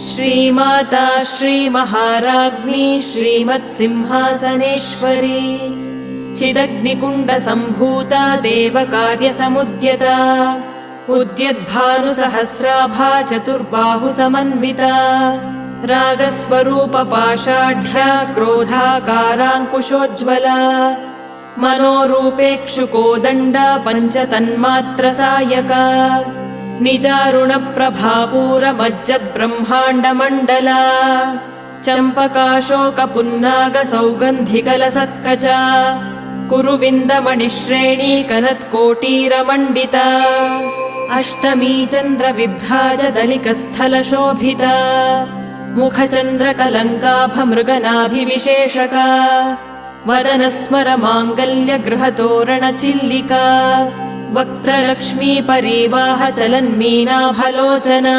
श्रीमाता श्रीमहाराज्ञी श्रीमत्सिंहासनेश्वरी चिदग्निकुण्डसम्भूता देवकार्यसमुद्यता उद्यद्भानुसहस्राभा चतुर्बाहुसमन्विता रागस्वरूपपाषाढ्या क्रोधाकाराङ्कुशोज्ज्वला मनोरूपेक्षुकोदण्डा पञ्चतन्मात्रसायका निजारुणप्रभापूरमज्जद्ब्रह्माण्डमण्डला चम्पकाशोकपुन्नागसौगन्धिकलसत्कचा कुरुविन्दमणिश्रेणी कनत्कोटीरमण्डिता अष्टमी चन्द्रविभ्राजदलिकस्थलशोभिता मुखचन्द्रकलङ्काभमृगनाभिविशेषका वदनस्मरमाङ्गल्यगृहतोरणचिल्लिका वक्त्रलक्ष्मीपरीवाहचलन्मीनाभलोचना